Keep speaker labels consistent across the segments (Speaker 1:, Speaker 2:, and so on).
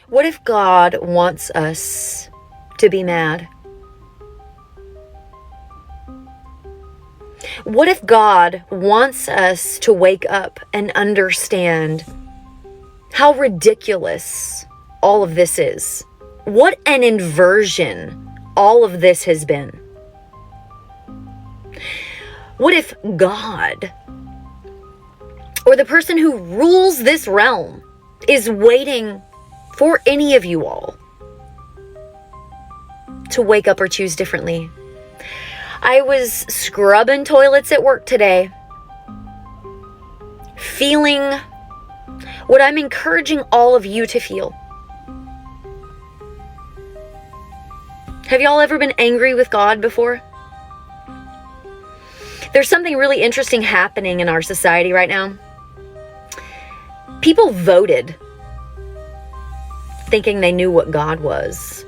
Speaker 1: What if God wants us to be mad? What if God wants us to wake up and understand how ridiculous all of this is? What an inversion all of this has been. What if God, or the person who rules this realm, is waiting for any of you all to wake up or choose differently? I was scrubbing toilets at work today, feeling what I'm encouraging all of you to feel. Have y'all ever been angry with God before? There's something really interesting happening in our society right now. People voted thinking they knew what God was.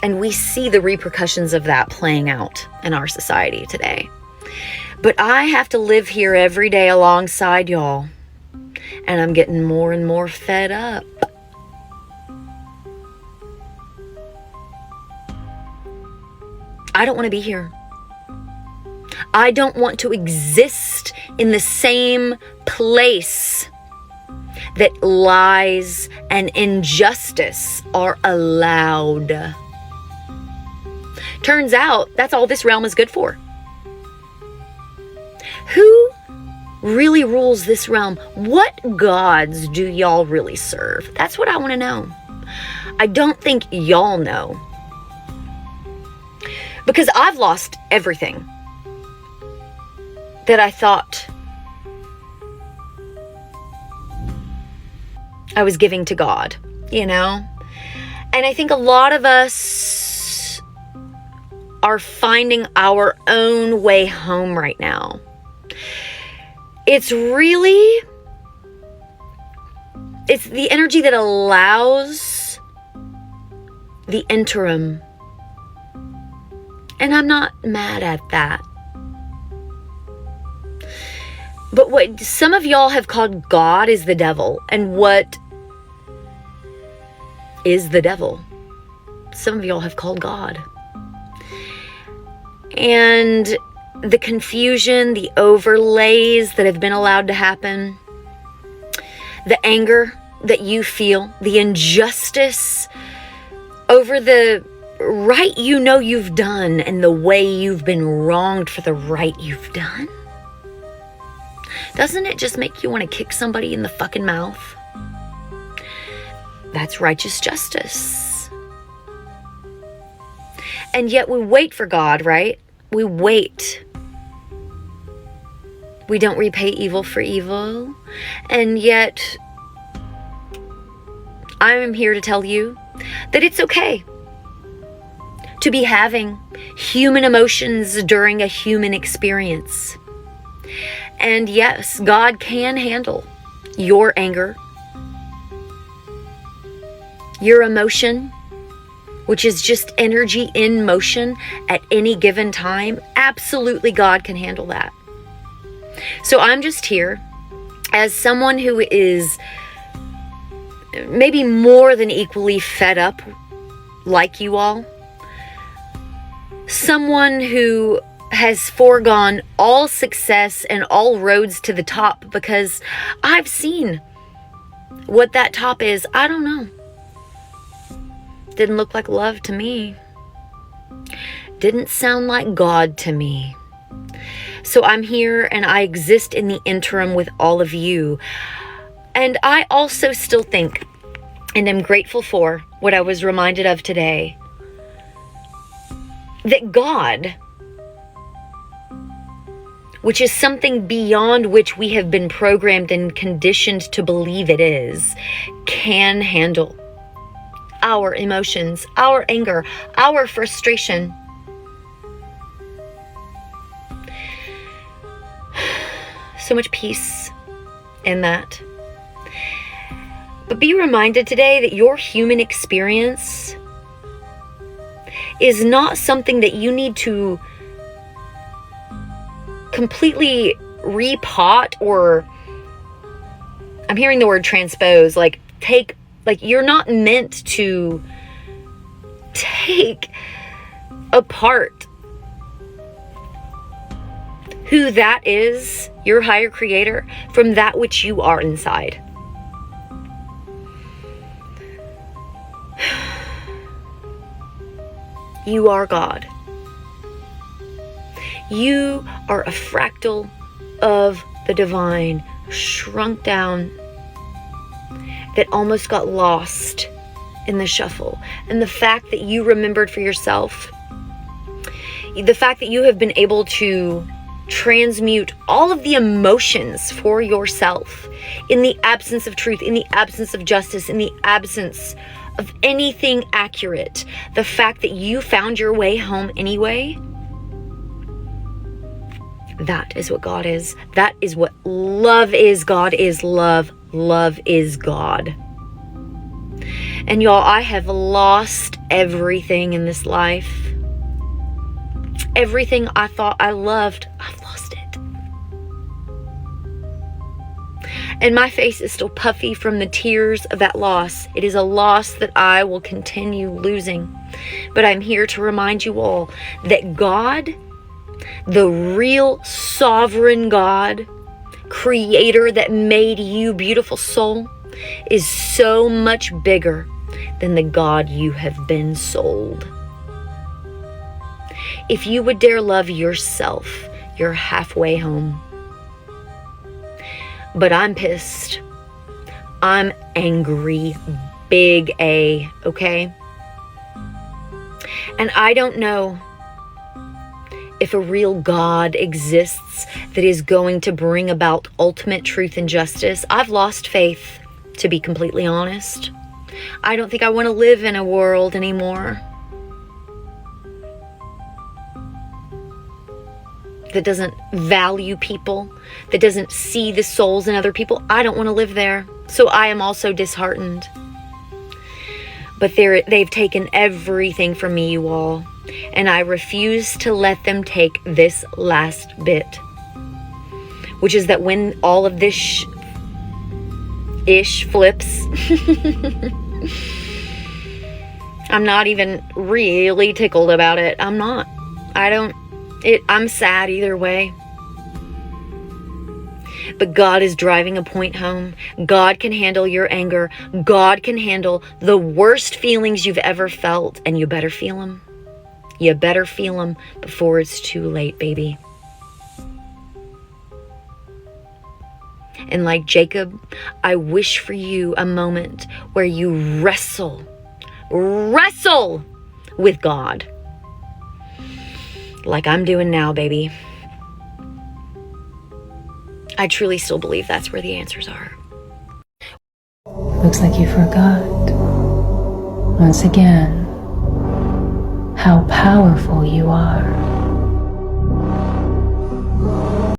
Speaker 1: And we see the repercussions of that playing out in our society today. But I have to live here every day alongside y'all. And I'm getting more and more fed up. I don't want to be here. I don't want to exist in the same place that lies and injustice are allowed. Turns out that's all this realm is good for. Who really rules this realm? What gods do y'all really serve? That's what I want to know. I don't think y'all know. Because I've lost everything that I thought I was giving to God, you know? And I think a lot of us are finding our own way home right now. It's the energy that allows the interim. And I'm not mad at that. But what some of y'all have called God is the devil. And what is the devil? Some of y'all have called God. And the confusion, the overlays that have been allowed to happen, the anger that you feel, the injustice over the right you know you've done and the way you've been wronged for the right you've done. Doesn't it just make you want to kick somebody in the fucking mouth? That's righteous justice. And yet we wait for God, right? We wait. We don't repay evil for evil. And yet, I'm here to tell you that it's okay to be having human emotions during a human experience. And yes, God can handle your anger, your emotion, which is just energy in motion at any given time. Absolutely, God can handle that. So I'm just here as someone who is maybe more than equally fed up like you all. Someone who has foregone all success and all roads to the top because I've seen what that top is. I don't know. Didn't look like love to me. Didn't sound like God to me. So I'm here and I exist in the interim with all of you. And I also still think and am grateful for what I was reminded of today. That God, which is something beyond which we have been programmed and conditioned to believe it is, can handle our emotions, our anger, our frustration. So much peace in that. But be reminded today that your human experience is not something that you need to completely repot or, I'm hearing the word transpose, like take Like, you're not meant to take apart who that is, your higher creator, from that which you are inside. You are God. You are a fractal of the divine, shrunk down, that almost got lost in the shuffle. And the fact that you remembered for yourself, the fact that you have been able to transmute all of the emotions for yourself in the absence of truth, in the absence of justice, in the absence of anything accurate, the fact that you found your way home anyway, that is what God is. That is what love is. God is love. Love is God. And y'all, I have lost everything in this life. Everything I thought I loved, I've lost it. And my face is still puffy from the tears of that loss. It is a loss that I will continue losing. But I'm here to remind you all that God, the real sovereign God, creator that made you, beautiful soul, is so much bigger than the God you have been sold. If you would dare love yourself, you're halfway home. But I'm pissed. I'm angry. Big A, okay? And I don't know if a real God exists that is going to bring about ultimate truth and justice. I've lost faith, to be completely honest. I don't think I want to live in a world anymore that doesn't value people, that doesn't see the souls in other people. I don't want to live there. So I am also disheartened. But they've taken everything from me, you all. And I refuse to let them take this last bit. Which is that when all of this ish flips, I'm not even really tickled about it. I'm not. I'm sad either way. But God is driving a point home. God can handle your anger. God can handle the worst feelings you've ever felt. And you better feel them. You better feel them before it's too late, baby. And like Jacob, I wish for you a moment where you wrestle with God. Like I'm doing now, baby. I truly still believe that's where the answers are.
Speaker 2: Looks like you forgot, once again, how powerful you are.